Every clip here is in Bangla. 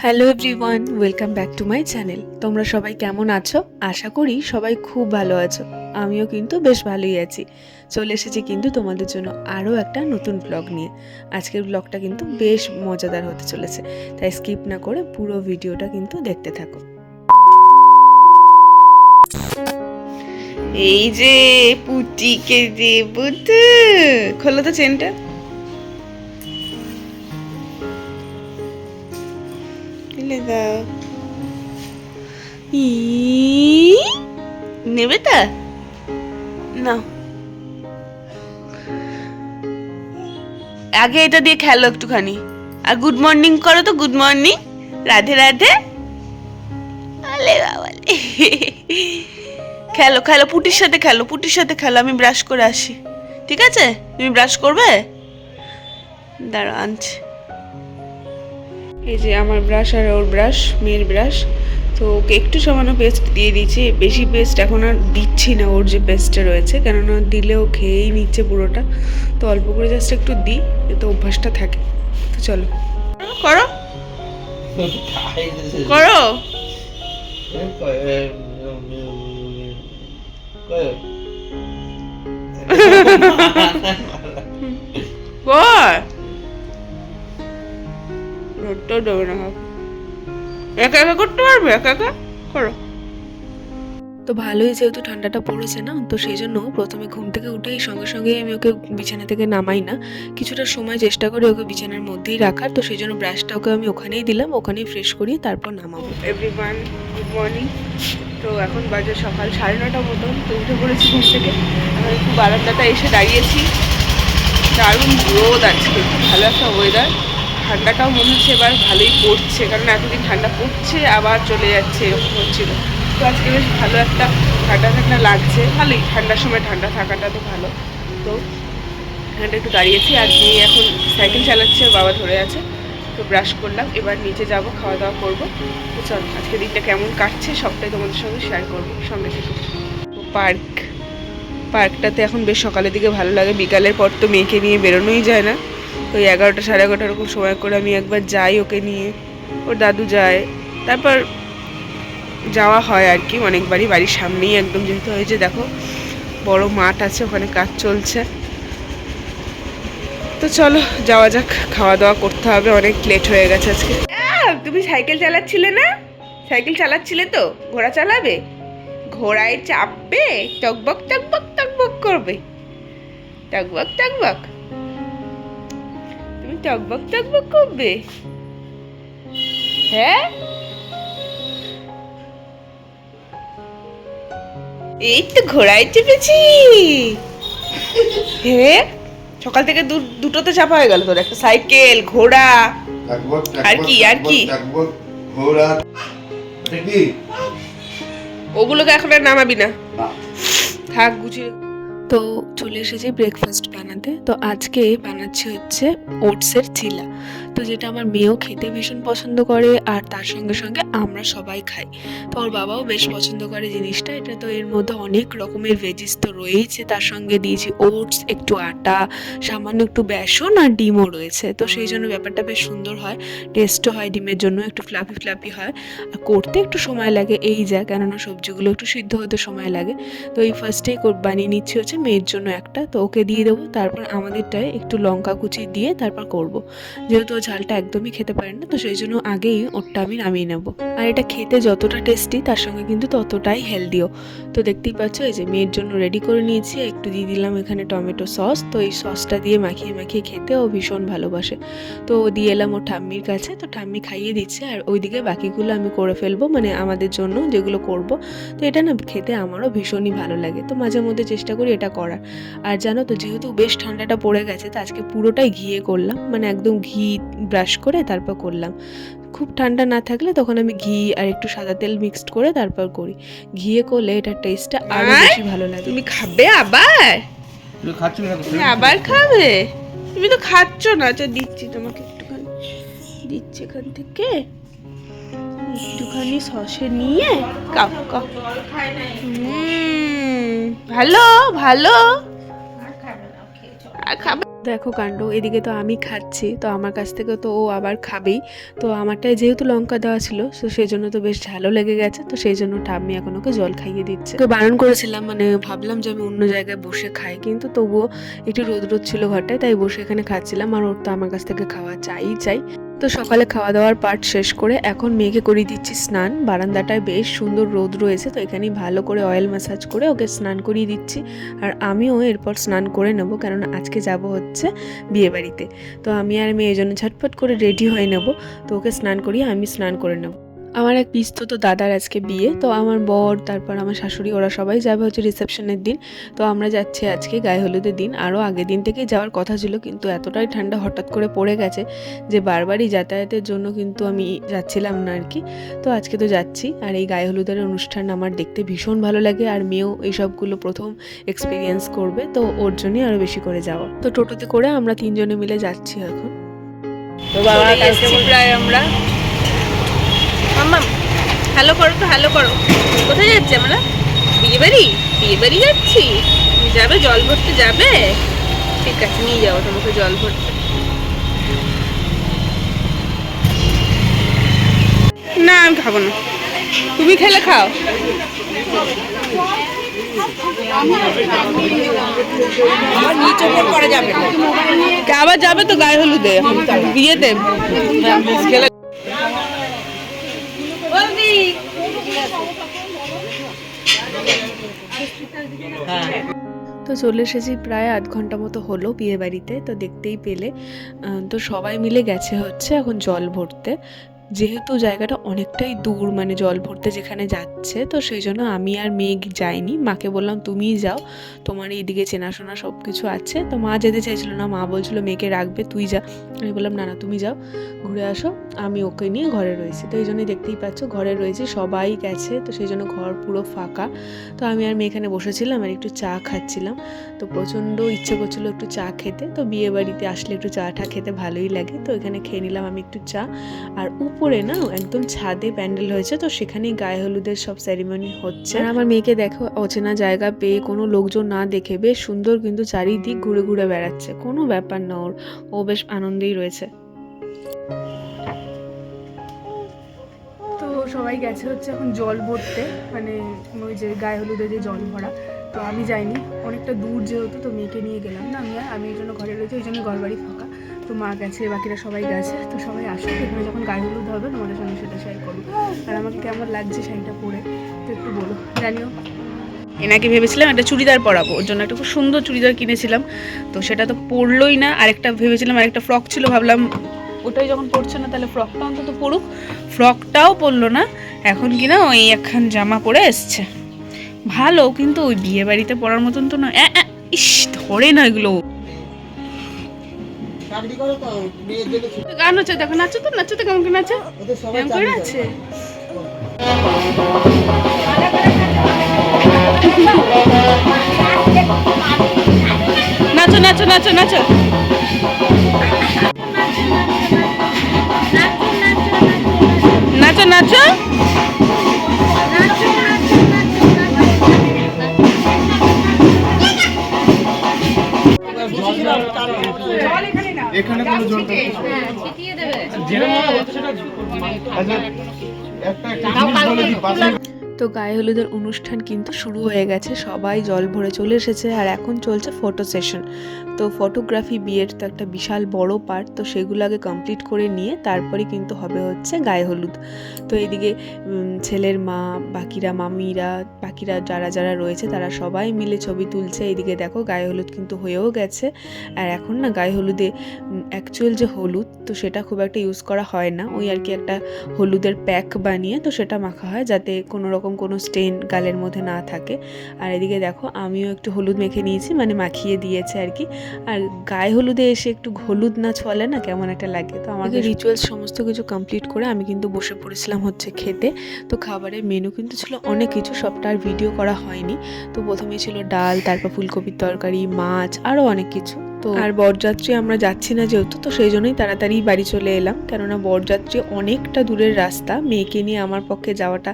Hello everyone, welcome back to my channel. তোমরা সবাই কেমন আছো? আশা করি সবাই খুব ভালো আছো। আমিও কিন্তু বেশ ভালোই আছি। চলে এসেছি কিন্তু তোমাদের জন্য আরও একটা নতুন ব্লগ নিয়ে। আজকের ব্লগটা কিন্তু বেশ মজাদার হতে চলেছে, তাই স্কিপ না করে পুরো ভিডিওটা কিন্তু দেখতে থাকো। এই যে পুটিকে যে বুদ্ধু, খোলো তো চেনটা। নেবে তা না, আগে এটা দিয়ে খেলো একটুখানি, আর গুড মর্নিং করো তো। Good morning, Radhe Radhe. আলে বাবা, খেলো খেলো, পুটির সাথে খেলো, পুটির সাথে খেলো। আমি ব্রাশ করে আসি, ঠিক আছে? তুমি ব্রাশ করবে? দাঁড়া আনছি। এই যে আমার ব্রাশ আর ওর ব্রাশ, মেয়ের ব্রাশ। তো ওকে একটু সামান্য পেস্ট দিয়ে দিয়েছি, বেশি পেস্ট এখন আর দিচ্ছি না। ওর যে পেস্টটা রয়েছে, কেননা দিলেও খেয়েই নিচ্ছে পুরোটা, তো অল্প করে জাস্ট একটু দিই, এতে অভ্যাসটা থাকে। তো চলো করো করো। দেবে না, একা একা করতে পারবে, একা একা করো। তো ভালোই, যেহেতু ঠান্ডাটা পড়েছে না, তো সেই জন্য প্রথমে ঘুম থেকে উঠেই সঙ্গে সঙ্গে আমি ওকে বিছানা থেকে নামাই না, কিছুটা সময় চেষ্টা করি ওকে বিছানার মধ্যেই রাখার। তো সেই জন্য ব্রাশটা ওকে আমি ওখানেই দিলাম, ওখানেই ফ্রেশ করিয়ে তারপর নামাবো। Everyone, good morning. তো এখন বাজে সকাল 9:30 মতন। তো উঠে পড়েছি ঘুম থেকে, এখন একটু বারান্দাটা এসে দাঁড়িয়েছি। দারুণ রোদ আজকে, খুব ভালো একটা ওয়েদার। ঠান্ডাটাও মনে হচ্ছে এবার ভালোই পড়ছে, কারণ এতদিন ঠান্ডা পড়ছে আবার চলে যাচ্ছে, এরকম হচ্ছিল। তো আজকে বেশ ভালো একটা ঠান্ডা ঠান্ডা লাগছে, ভালোই। ঠান্ডার সময় ঠান্ডা থাকাটা তো ভালো। তো এখানটা একটু দাঁড়িয়েছি, আর মেয়ে এখন সাইকেল চালাচ্ছে, বাবা ধরে আছে। তো ব্রাশ করলাম, এবার নিচে যাব, খাওয়া দাওয়া করবো। তো চল, আজকে দিনটা কেমন কাটছে সবটাই তোমাদের সঙ্গে শেয়ার করবো, সঙ্গে থেকে। পার্কটাতে এখন বেশ সকালের দিকে ভালো লাগে, বিকালের পর তো মেয়েকে নিয়ে বেরোনোই যায় না। ওই 11টা 11:30 এরকম সময় করে আমি একবার যাই ওকে নিয়ে, ওর দাদু যায়, তারপর যাওয়া হয় আর কি অনেকবারই। বাড়ির সামনেই একদম, যেহেতু হয়েছে দেখো বড় মাঠ আছে, ওখানে কাজ চলছে। তো চলো যাওয়া যাক, খাওয়া দাওয়া করতে হবে, অনেক লেট হয়ে গেছে আজকে। তুমি সাইকেল চালাচ্ছিলে না? সাইকেল চালাচ্ছিলে তো, ঘোড়া চালাবে? ঘোড়ায় চাপবে, টকবক টকবক টকবক করবে, টকবক টকবক। তুমি টকবক টকবক করবে? হ্যাঁ, এই তো ঘোড়ায় চেপেছি। হ্যাঁ, সকাল থেকে দুটোতে চাপা হয়ে গেল তোর, একটা সাইকেল, ঘোড়া, আর কি আর কি। ওগুলোকে এখন আর নামাবি না, থাক গুছিয়ে। তো চলে এসেছি ব্রেকফাস্ট বানাতে। তো আজকে বানাচ্ছি হচ্ছে ওটসের চিলা, তো যেটা আমার মেয়েও খেতে ভীষণ পছন্দ করে, আর তার সঙ্গে সঙ্গে আমরা সবাই খাই। তো ওর বাবাও বেশ পছন্দ করে জিনিসটা। এটা তো এর মধ্যে অনেক রকমের ভেজিস তো রয়েছে, তার সঙ্গে দিয়েছি ওটস, একটু আটা, সামান্য একটু বেসন, আর ডিমও রয়েছে। তো সেই জন্য ব্যাপারটা বেশ সুন্দর হয়, টেস্টও হয়, ডিমের জন্য একটু ফ্লাফি ফ্লাফি হয়, আর করতে একটু সময় লাগে এই যা, কেননা সবজিগুলো একটু সিদ্ধ হতে সময় লাগে। তো এই ফার্স্টেই বানিয়ে নিচ্ছি হচ্ছে মেয়ের জন্য একটা, তো ওকে দিয়ে দেবো। তারপর আমাদেরটায় একটু লঙ্কা কুচি দিয়ে তারপর করব, যেহেতু ও ঝালটা একদমই খেতে পারে না, তো সেই জন্য আগেই ওরটা আমি নামিয়ে নেব। আর এটা খেতে যতটা টেস্টি, তার সঙ্গে কিন্তু ততটাই হেলদিও। তো দেখতেই পাচ্ছ, এই যে মেয়ের জন্য রেডি করে নিয়েছি, একটু দিয়ে দিলাম এখানে টমেটো সস। তো এই সসটা দিয়ে মাখিয়ে মাখিয়ে খেতে ও ভীষণ ভালোবাসে। তো দিয়ে এলাম ওর ঠাম্মির কাছে, তো ঠাম্মি খাইয়ে দিচ্ছে, আর ওইদিকে বাকিগুলো আমি করে ফেলবো, মানে আমাদের জন্য যেগুলো করব। তো এটা না খেতে আমারও ভীষণই ভালো লাগে, তো মাঝে মধ্যে চেষ্টা করি এটা করার। আর জানো তো, যেহেতু বেশ ঠান্ডাটা পড়ে গেছে, তো আজকে পুরোটাই ঘিয়ে করলাম, মানে একদম ঘি ব্রাশ করে তারপর করলাম। খুব ঠান্ডা না থাকলে তখন আমি ঘি আর একটু সাদা তেল মিক্সড করে তারপর করি। ঘিয়ে করলে এটার টেস্টটা আরো বেশি ভালো লাগে। তুমি খাবে আবার? তুমি আবার খাবে? তুমি তো খাচ্ছ না। তো দিচ্ছি তোমাকে একটুখানি, দিচ্ছি এখান থেকে একটুখানি সসে নিয়ে কাপ কাপ। ভালো ভালো, আর খাবে দেখো কাণ্ড, এদিকে তো আমি খাচ্ছি, তো আমার কাছ থেকে তো ও আবার খাবেই। তো আমারটায় যেহেতু লঙ্কা দেওয়া ছিল, তো সেই জন্য তো বেশ ঝালও লেগে গেছে, তো সেই জন্য ঠাম্মি এখন ওকে জল খাইয়ে দিচ্ছে। তো বারণ করেছিলাম, মানে ভাবলাম যে আমি অন্য জায়গায় বসে খাই, কিন্তু তবুও একটু রোদ রোদ ছিল ঘরটায়, তাই বসে এখানে খাচ্ছিলাম। আর ওর তো আমার কাছ থেকে খাওয়া চাই। তো সকালে খাওয়া দাওয়ার পার্ট শেষ করে এখন মেয়েকে করিয়ে দিচ্ছি স্নান। বারান্দাটায় বেশ সুন্দর রোদ রয়েছে, তো এখানেই ভালো করে অয়েল ম্যাসাজ করে ওকে স্নান করিয়ে দিচ্ছি। আর আমিও এরপর স্নান করে নেবো, কেননা আজকে যাব হচ্ছে বিয়েবাড়িতে। তো আমি আর মেয়ে এই জন্য ঝটপট করে রেডি হয়ে নেব। তো ওকে স্নান করিয়ে আমি স্নান করে নেব। আমার এক পিসতো দাদার আজকে বিয়ে, তো আমার বর, তারপর আমার শাশুড়ি, ওরা সবাই যাবে হচ্ছে রিসেপশনের দিন। তো আমরা যাচ্ছি আজকে গায়ে হলুদের দিন। আরও আগের দিন থেকেই যাওয়ার কথা ছিল, কিন্তু এতটাই ঠান্ডা হঠাৎ করে পড়ে গেছে যে বারবারই যাতায়াতের জন্য কিন্তু আমি যাচ্ছিলাম না আর কি। তো আজকে তো যাচ্ছি। আর এই গায়ে হলুদের অনুষ্ঠান আমার দেখতে ভীষণ ভালো লাগে, আর মেয়েও এই সবগুলো প্রথম এক্সপিরিয়েন্স করবে, তো ওর জন্যই আরও বেশি করে যাওয়া। তো টোটোতে করে আমরা 3 জনে মিলে যাচ্ছি এখন। তো বাবা প্রায় আমরা মাম্মা হ্যালো করো, তো হ্যালো করো। কোথায় যাচ্ছি আমরা? বিয়ে বাড়ি যাচ্ছি। যাবে জল ভরতে যাবে? ঠিক আছে, নিয়ে যাবো তোমাকে জল ভরতে। না আমি খাবো না, তুমি খেলে খাও। আবার যাবে তো গায়ে হলুদে, বিয়েতে খেলে। তো চলে এসেছি, প্রায় 8 ঘন্টা মতো হলো বিয়ে বাড়িতে। তো দেখতেই পেলে, তো সবাই মিলে গেছে হচ্ছে এখন জল ভরতে। যেহেতু জায়গাটা অনেকটাই দূর, মানে জল ভরতে যেখানে যাচ্ছে, তো সেই জন্য আমি আর মেয়ে যাইনি। মাকে বললাম তুমিই যাও, তোমার এইদিকে চেনাশোনা সব কিছু আছে। তো মা যেতে চাইছিল না, মা বলছিল মেয়েকে রাখবে, তুই যা। আমি বললাম না তুমি যাও, ঘুরে আসো, আমি ওকে নিয়ে ঘরে রয়েছি। তো এই জন্যই দেখতেই পাচ্ছ ঘরে রয়েছি, সবাই গেছে, তো সেই জন্য ঘর পুরো ফাঁকা। তো আমি আর মেয়ে এখানে বসেছিলাম আর একটু চা খাচ্ছিলাম। তো প্রচণ্ড ইচ্ছে করছিল একটু চা খেতে, তো বিয়ে বাড়িতে আসলে একটু চাটা খেতে ভালোই লাগে। তো এখানে খেয়ে নিলাম আমি একটু চা। আর উপরে না একদম ছাদে প্যান্ডেল হয়েছে, তো সেখানেই গায়ে হলুদের সব সেরিমনি হচ্ছে। আর আমার মেয়েকে দেখো, অচেনা জায়গা পেয়ে কোনো লোকজন না দেখে বেশ সুন্দর কিন্তু চারিদিক ঘুরে ঘুরে বেড়াচ্ছে, কোনো ব্যাপার না ওর, ও বেশ আনন্দেই রয়েছে। তো সবাই গেছে হচ্ছে এখন জল ভরতে, মানে ওই যে গায়ে হলুদে যে জল ভরা। তো আমি যাইনি, অনেকটা দূর যেহেতু, তো মেয়েকে নিয়ে গেলাম না আমি এই জন্য ঘরে রয়েছে, ওই জন্য ঘর বাড়ি ফাঁকা। তো মা গেছে, বাকিরা সবাই গেছে। তো সবাই আসুক, এখানে যখন গায়ে হলুদ হবে তোমাদের সঙ্গে সেটা শেয়ার করবো। আর আমাকে কেমন লাগছে শাড়িটা পরে তো একটু বলো, জানিও। এনাকে ভেবেছিলাম একটা চুড়িদার পরাবো, ওর জন্য একটা খুব সুন্দর চুড়িদার কিনেছিলাম, তো সেটা তো পরলোই না। আরেকটা ভেবেছিলাম, আরেকটা ফ্রক ছিল, ভাবলাম ওটাই যখন পরছে না তাহলে ফ্রকটা অন্তত পরুক, ফ্রকটাও পরলো না। এখন কিনা ওই একখান জামা পরে এসছে, ভালো, কিন্তু ওই বিয়ে বাড়িতে পরার মতন তো নয়। ইস, ধরে না এগুলো। গান হচ্ছে, দেখো নাচো তো কেমন কি নাচে, কেমন করে নাচে। নাচো নাচো নাচো নাচো। নাচো নাচো। এখানে কোনো জল ছিটিয়ে দেবে, যেটা মনে হচ্ছে সেটা একটা বলে দিই পাশে। তো গায়ে হলুদের অনুষ্ঠান কিন্তু শুরু হয়ে গেছে, সবাই জল ভরে চলে এসেছে। আর এখন চলছে ফটো সেশন। তো ফটোগ্রাফি বিয়ের তো একটা বিশাল বড় পার্ট, তো সেগুলো আগে কমপ্লিট করে নিয়ে তারপরে কিন্তু হবে হচ্ছে গায়ে হলুদ। তো এদিকে ছেলের মা, বাকিরা মামিরা, বাকিরা যারা রয়েছে তারা সবাই মিলে ছবি তুলছে। এদিকে দেখো গায়ে হলুদ কিন্তু হয়েও গেছে। আর এখন না গায়ে হলুদে অ্যাকচুয়াল যে হলুদ, তো সেটা খুব একটা ইউজ করা হয় না, ওই আর কি একটা হলুদের প্যাক বানিয়ে তো সেটা মাখা হয়, যাতে কোনো রকম কোনো স্টেন গালের মধ্যে না থাকে। আর এদিকে দেখো আমিও একটু হলুদ মেখে নিয়েছি, মানে মাখিয়ে দিয়েছে আর কি। আর গায়ে হলুদে এসে একটু হলুদ না ছলে না কেমন একটা লাগে। তো আমাদের রিচুয়ালস সমস্ত কিছু কমপ্লিট করে আমি কিন্তু বসে পড়েছিলাম হচ্ছে খেতে। তো খাবারের মেনু কিন্তু ছিল অনেক কিছু, সবটা আর ভিডিও করা হয়নি। তো প্রথমে ছিল ডাল, তারপর ফুলকপির তরকারি, মাছ, আরও অনেক কিছু। তো আর বরযাত্রী আমরা যাচ্ছি না যেহেতু, তো সেই জন্যই তাড়াতাড়ি বাড়ি চলে এলাম, কেননা বরযাত্রী অনেকটা দূরের রাস্তা, মেয়েকে নিয়ে আমার পক্ষে যাওয়াটা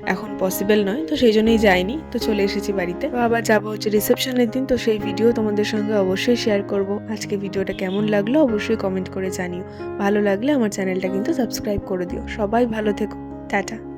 এখন পসিবল নয়, তো সেই জন্যই যাইনি। তো চলে এসেছি বাড়িতে, তো আবার যাবো হচ্ছে রিসেপশনের দিন, তো সেই ভিডিও তোমাদের সঙ্গে অবশ্যই শেয়ার করব। আজকে ভিডিওটা কেমন লাগলো অবশ্যই কমেন্ট করে জানিও, ভালো লাগলে আমার চ্যানেলটা কিন্তু সাবস্ক্রাইব করে দিও। সবাই ভালো থেকো, টাটা।